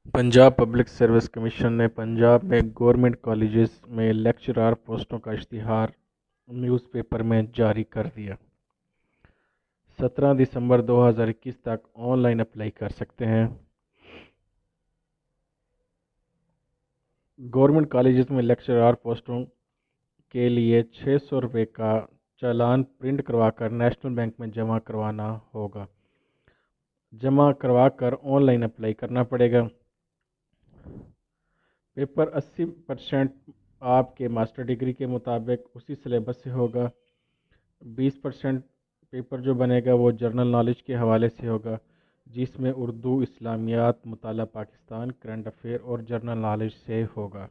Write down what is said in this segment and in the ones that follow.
Punjab public service commission ने पंजाब में government colleges में लेक्चरार पोस्टों का इश्तिहार न्यूज़पेपर में जारी कर दिया। 17 दिसंबर 2021 तक ऑनलाइन अप्लाई कर सकते हैं। गवर्नमेंट कॉलेजेस में लेक्चरार पोस्टों के लिए 600 रुपये का चालान प्रिंट करवाकर नेशनल बैंक में जमा करवाना होगा। जमा करवाकर ऑनलाइन अप्लाई करना पड़ेगा। पेपर 80% आपके मास्टर डिग्री के मुताबिक उसी सिलेबस से होगा। 20% पेपर जो बनेगा वो जनरल नॉलेज के हवाले से होगा, जिसमें उर्दू, इस्लामियात, मुताला पाकिस्तान, करंट अफेयर और जनरल नॉलेज से होगा।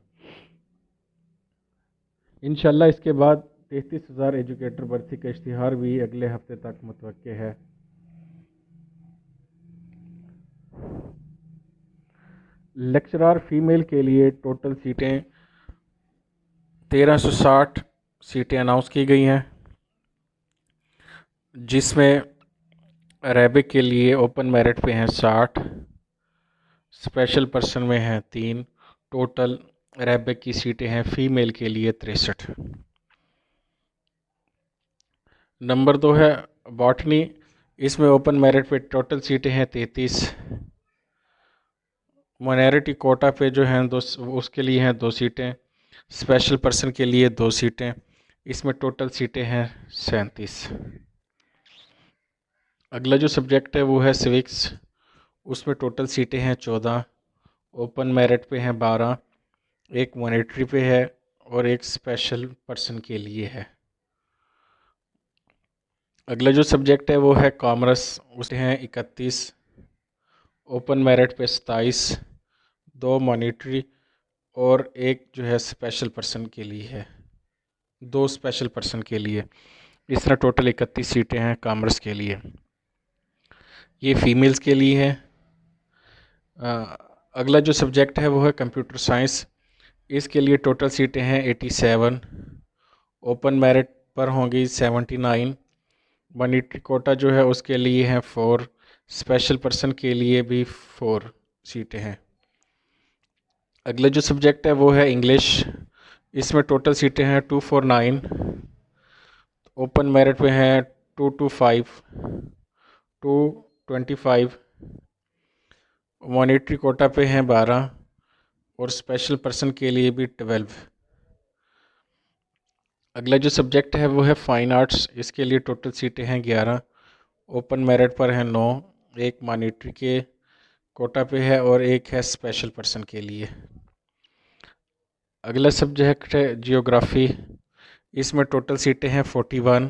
इंशाल्लाह इसके बाद 33,000 एजुकेटर भर्ती का इश्तिहार भी अगले हफ्ते तक मुतवक्के है। लेक्चरार फीमेल के लिए टोटल सीटें 1360 सीटें अनाउंस की गई हैं, जिसमें अरेबिक के लिए ओपन मेरिट पे हैं 60, स्पेशल पर्सन में हैं 3। टोटल अरेबिक की सीटें हैं फीमेल के लिए 63। नंबर 2 है बॉटनी। इसमें ओपन मेरिट पे टोटल सीटें हैं 33। माइनॉरिटी कोटा पे जो हैं उसके लिए हैं 2 सीटें, स्पेशल पर्सन के लिए 2 सीटें। इसमें टोटल सीटें हैं 37। अगला जो सब्जेक्ट है वो है सिविक्स। उसमें टोटल सीटें हैं 14। ओपन मेरिट पे हैं 12, एक मॉनिटरी पे है और एक स्पेशल पर्सन के लिए है। अगला जो सब्जेक्ट है वो है कॉमर्स। उसमें हैं 31। ओपन मेरिट पे 27, 2 मॉनिटरी और एक जो है स्पेशल पर्सन के लिए है, 2 स्पेशल पर्सन के लिए। इस तरह टोटल 31 सीटें हैं कॉमर्स के लिए। ये फीमेल्स के लिए है। अगला जो सब्जेक्ट है वो है कंप्यूटर साइंस। इसके लिए टोटल सीटें हैं 87। ओपन मेरिट पर होंगी 79। मॉनिटरी कोटा जो है उसके लिए हैं 4, स्पेशल पर्सन के लिए भी 4 सीटें हैं। अगला जो सब्जेक्ट है वो है इंग्लिश। इसमें टोटल सीटें हैं 249। ओपन मेरिट पे हैं 225, 225। मॉनिटरी कोटा पे हैं 12 और स्पेशल पर्सन के लिए भी 12। अगला जो सब्जेक्ट है वो है फ़ाइन आर्ट्स। इसके लिए टोटल सीटें हैं 11। ओपन मेरिट पर हैं 9, एक मॉनिटरी के कोटा पे है और एक है स्पेशल पर्सन के लिए। अगला सब्जेक्ट है जियोग्राफ़ी। इसमें टोटल सीटें हैं 41।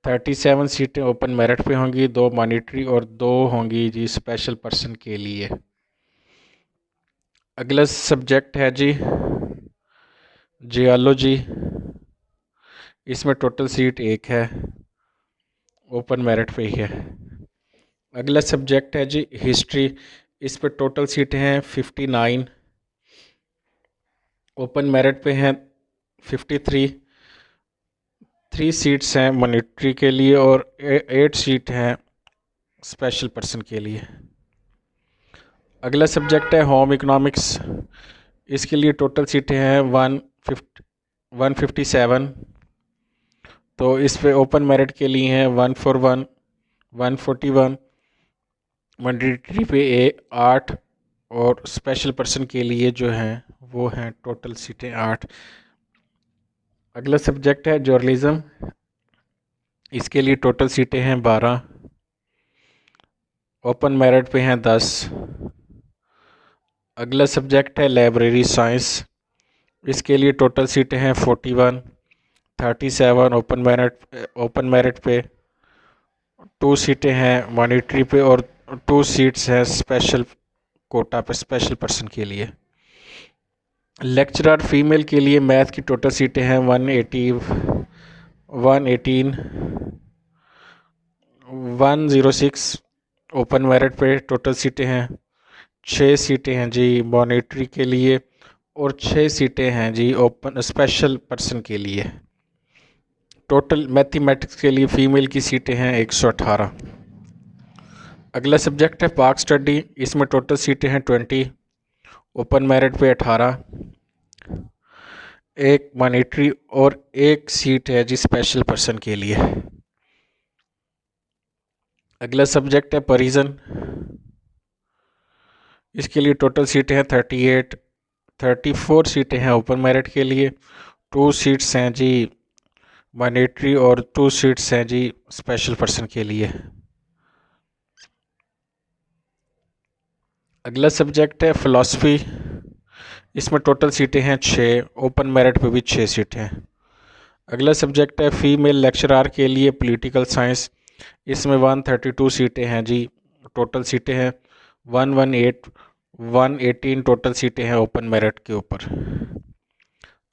37 सीटें ओपन मेरिट पे होंगी, 2 मॉनिटरी और 2 होंगी जी स्पेशल पर्सन के लिए। अगला सब्जेक्ट है जी जियोलॉजी। इसमें टोटल सीट 1 है, ओपन मेरिट पे ही है। अगला सब्जेक्ट है जी हिस्ट्री। इस पर टोटल सीटें हैं 59। ओपन मेरिट पे हैं 53। 3 सीट्स हैं मॉनिटरी के लिए और 8 सीट हैं स्पेशल पर्सन के लिए। अगला सब्जेक्ट है होम इकोनॉमिक्स। इसके लिए टोटल सीटें हैं 157। तो इस पे ओपन मेरिट के लिए हैं 141, 141। मॉनिटरी पे 8 और स्पेशल पर्सन के लिए जो हैं वो हैं टोटल सीटें 8। अगला सब्जेक्ट है जर्नलिज्म। इसके लिए टोटल सीटें हैं 12। ओपन मेरिट पे हैं 10। अगला सब्जेक्ट है लाइब्रेरी साइंस। इसके लिए टोटल सीटें हैं 41, 37। ओपन मेरिट पे 2 सीटें हैं मॉनिटरी पे और 2 सीट्स हैं स्पेशल कोटा पे स्पेशल पर्सन के लिए। लेक्चरर फीमेल के लिए मैथ की टोटल सीटें हैं 118, 106। ओपन मेरिट पे टोटल सीटें हैं 6 सीटें हैं जी मॉनिटरी के लिए और 6 सीटें हैं जी ओपन स्पेशल पर्सन के लिए। टोटल मैथमेटिक्स के लिए फ़ीमेल की सीटें हैं 118। अगला सब्जेक्ट है पाक स्टडी। इसमें टोटल सीटें हैं 20। ओपन मेरिट पे 18, एक मॉनिटरी और एक सीट है जी स्पेशल पर्सन के लिए। अगला सब्जेक्ट है परिजन। इसके लिए टोटल सीटें हैं 38, 34 सीटें हैं ओपन मेरिट के लिए, 2 सीट्स हैं जी मॉनिटरी और 2 सीट्स हैं जी स्पेशल पर्सन के लिए। अगला सब्जेक्ट है फ़िलासफ़ी। इसमें टोटल सीटें हैं 6, ओपन मेरिट पे भी 6 सीटें हैं। अगला सब्जेक्ट है फ़ीमेल लेक्चरार के लिए पॉलिटिकल साइंस। इसमें 132 सीटें हैं जी, टोटल सीटें हैं 118 टोटल सीटें हैं ओपन मेरिट के ऊपर।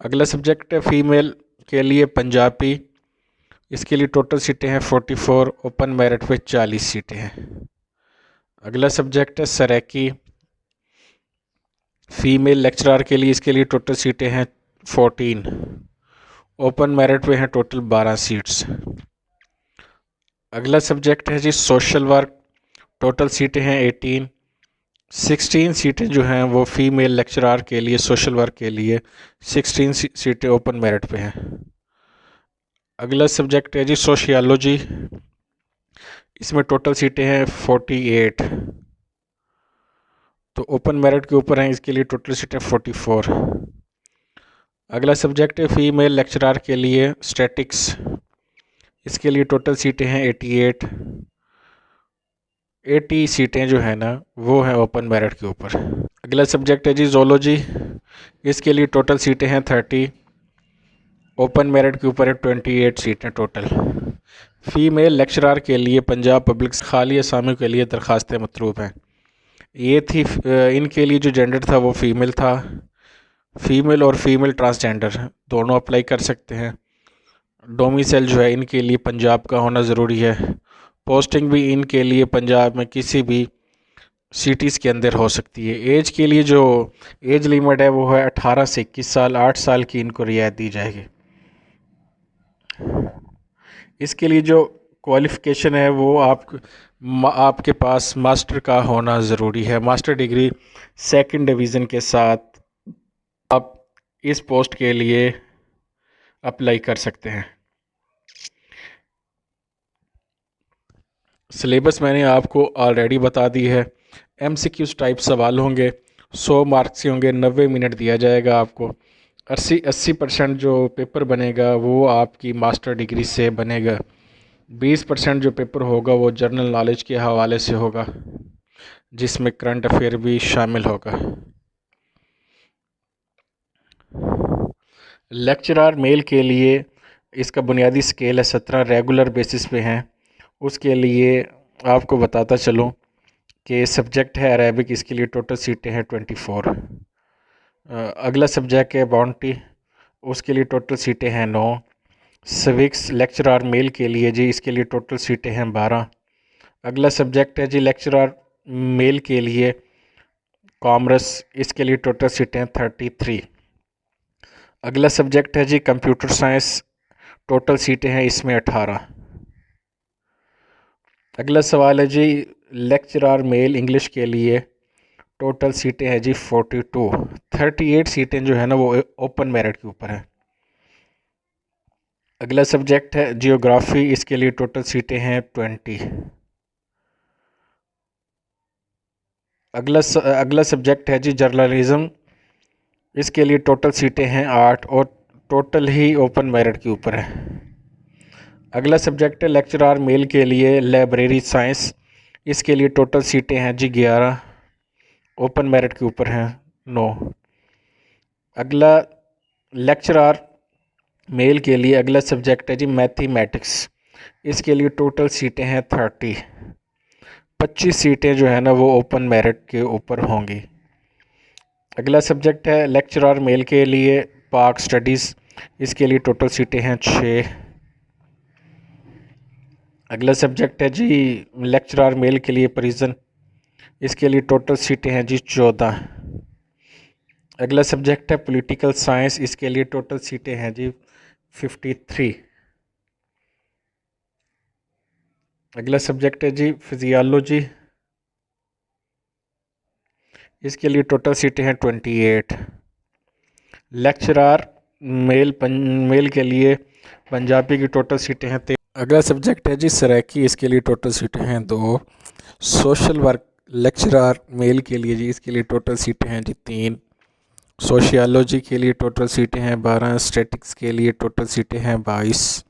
अगला सब्जेक्ट है फ़ीमेल के लिए पंजाबी। इसके लिए टोटल सीटें हैं 44, ओपन मेरिट पे 40 सीटें हैं। अगला सब्जेक्ट है सराइकी। फ़ीमेल लेक्चरार के लिए इसके लिए टोटल सीटें हैं 14, ओपन मेरिट पे हैं टोटल 12 सीट्स। अगला सब्जेक्ट है जी सोशल वर्क। टोटल सीटें हैं 18, 16 सीटें जो हैं वो फ़ीमेल लेक्चरार के लिए सोशल वर्क के लिए, 16 सीटें ओपन मेरिट पे हैं। अगला सब्जेक्ट है जी सोशियोलॉजी। इसमें टोटल सीटें हैं 48, तो ओपन मेरिट के ऊपर हैं इसके लिए टोटल सीटें 44। अगला सब्जेक्ट है फ़ीमेल लेक्चरार के लिए स्टैटिक्स। इसके लिए टोटल सीटें हैं 88, 80 सीटें जो है ना वो हैं ओपन मेरिट के ऊपर। अगला सब्जेक्ट है जी ज़ूलॉजी। इसके लिए टोटल सीटें हैं 30, ओपन मेरिट के ऊपर है 28 सीटें टोटल। फ़ीमेल लेक्चरार के लिए पंजाब पब्लिक खाली असामियों के लिए दरख्वास्तें मतलूब हैं। ये थी इनके लिए जो जेंडर था वो फ़ीमेल था। फ़ीमेल और फीमेल ट्रांसजेंडर दोनों अप्लाई कर सकते हैं। डोमिसाइल जो है इनके लिए पंजाब का होना ज़रूरी है। पोस्टिंग भी इनके लिए पंजाब में किसी भी सिटीज़ के अंदर हो सकती है। एज के लिए जो एज लिमिट है वो है 18 से 21 साल, 8 साल की इनको रियायत दी जाएगी। इसके लिए जो क्वालिफ़िकेशन है वो आपके पास मास्टर का होना ज़रूरी है। मास्टर डिग्री 2nd डिवीज़न के साथ आप इस पोस्ट के लिए अप्लाई कर सकते हैं। सिलेबस मैंने आपको ऑलरेडी बता दी है। MCQs टाइप सवाल होंगे, 100 मार्क्स से होंगे, 90 मिनट दिया जाएगा आपको। 80% जो पेपर बनेगा वो आपकी मास्टर डिग्री से बनेगा। 20% जो पेपर होगा वो जनरल नॉलेज के हवाले से होगा, जिसमें करंट अफेयर भी शामिल होगा। लेक्चरार मेल के लिए इसका बुनियादी स्केल है 17, रेगुलर बेसिस पे हैं। उसके लिए आपको बताता चलूँ कि सब्जेक्ट है अरेबिक। इसके लिए टोटल सीटें हैं 24। अगला सब्जेक्ट है बाउंटी। उसके लिए टोटल सीटें हैं 9। सिविक्स लेक्चरार मेल के लिए जी इसके लिए टोटल सीटें हैं 12। अगला सब्जेक्ट है जी लेक्चरार मेल के लिए कॉमर्स। इसके लिए टोटल सीटें हैं 33। अगला सब्जेक्ट है जी कंप्यूटर साइंस। टोटल सीटें हैं इसमें 18। अगला सवाल है जी लेक्चरार मेल इंग्लिश के लिए टोटल सीटें हैं जी 42। 38 सीटें जो है ना वो ओपन मेरिट के ऊपर है। अगला सब्जेक्ट है जियोग्राफी। इसके लिए टोटल सीटें हैं 20। अगला सब्जेक्ट है जी जर्नलिज्म। इसके लिए टोटल सीटें हैं 8 और टोटल ही ओपन मेरिट के ऊपर है। अगला सब्जेक्ट है लेक्चरार मेल के लिए लाइब्रेरी साइंस। इसके लिए टोटल सीटें हैं जी 11, ओपन मेरिट के ऊपर हैं 9। अगला लेक्चरार मेल के लिए अगला सब्जेक्ट है जी मैथमेटिक्स। इसके लिए टोटल सीटें हैं 30। 25 सीटें जो है ना वो ओपन मेरिट के ऊपर होंगी। अगला सब्जेक्ट है लेक्चरार मेल के लिए पाक स्टडीज़। इसके लिए टोटल सीटें हैं 6। अगला सब्जेक्ट है जी लेक्चरार मेल के लिए परिजन। इसके लिए टोटल सीटें हैं जी 14। अगला सब्जेक्ट है पॉलिटिकल साइंस। इसके लिए टोटल सीटें हैं जी 53। अगला सब्जेक्ट है जी फिजियोलॉजी। इसके लिए टोटल सीटें हैं 28। लेक्चरार मेल के लिए पंजाबी की टोटल सीटें हैं 13। अगला सब्जेक्ट है जी सराइकी, इसके लिए टोटल सीटें हैं 2। सोशल वर्क लेक्चरार मेल के लिए जी, इसके लिए टोटल सीटें हैं जी 3। सोशियोलॉजी के लिए टोटल सीटें हैं 12। स्टैटिक्स के लिए टोटल सीटें हैं 22।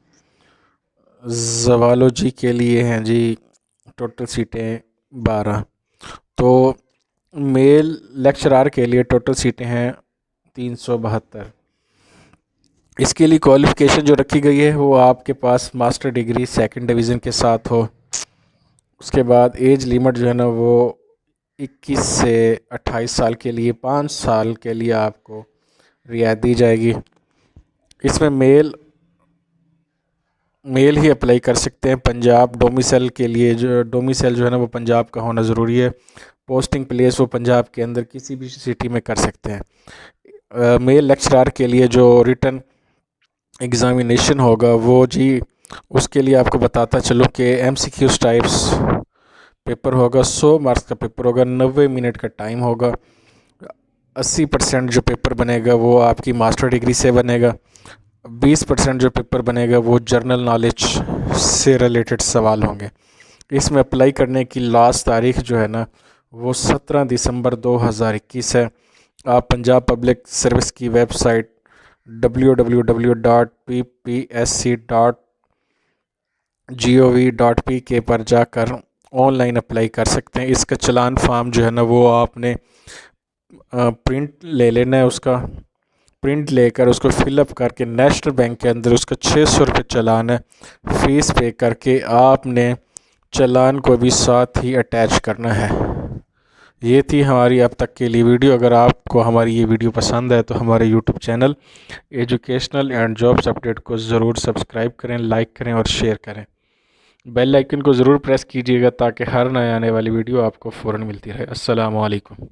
ज़वालॉजी के लिए हैं जी टोटल सीटें 12। तो मेल लेक्चरार के लिए टोटल सीटें हैं 372। इसके लिए क्वालिफ़िकेशन जो रखी गई है वो आपके पास मास्टर डिग्री 2nd डिवीज़न के साथ हो। उसके बाद एज लिमिट जो है ना वो 21 से 28 साल के लिए 5 साल के लिए आपको रियायत दी जाएगी। इसमें मेल ही अप्लाई कर सकते हैं। पंजाब डोमिसाइल के लिए डोमिसाइल जो है ना वो पंजाब का होना ज़रूरी है। पोस्टिंग प्लेस वो पंजाब के अंदर किसी भी सिटी में कर सकते हैं। मेल लेक्चरार के लिए जो रिटन एग्ज़ामिनेशन होगा वो जी, उसके लिए आपको बताता चलूँ कि MCQ टाइप्स पेपर होगा। 100 मार्क्स का पेपर होगा, 90 मिनट का टाइम होगा। 80% जो पेपर बनेगा वो आपकी मास्टर डिग्री से बनेगा। 20% जो पेपर बनेगा वो जर्नल नॉलेज से रिलेटेड सवाल होंगे। इसमें अप्लाई करने की लास्ट तारीख जो है ना वो 17 दिसंबर 2021 है। आप पंजाब पब्लिक सर्विस की वेबसाइट www.ppsc.gov.pk पर जाकर ऑनलाइन अप्लाई कर सकते हैं। इसका चलान फार्म जो है ना वो आपने प्रिंट ले लेना है। उसका प्रिंट लेकर उसको फिलअप करके नेशनल बैंक के अंदर उसका 600 रुपये चलान है। फ़ीस पे करके आपने चलान को भी साथ ही अटैच करना है। ये थी हमारी अब तक के लिए वीडियो। अगर आपको हमारी ये वीडियो पसंद है तो हमारे YouTube channel educational and jobs update को ज़रूर सब्सक्राइब करें, लाइक करें और शेयर करें। बेल आइकन को ज़रूर प्रेस कीजिएगा ताकि हर नए आने वाली वीडियो आपको फ़ौरन मिलती रहे। अस्सलाम वालेकुम।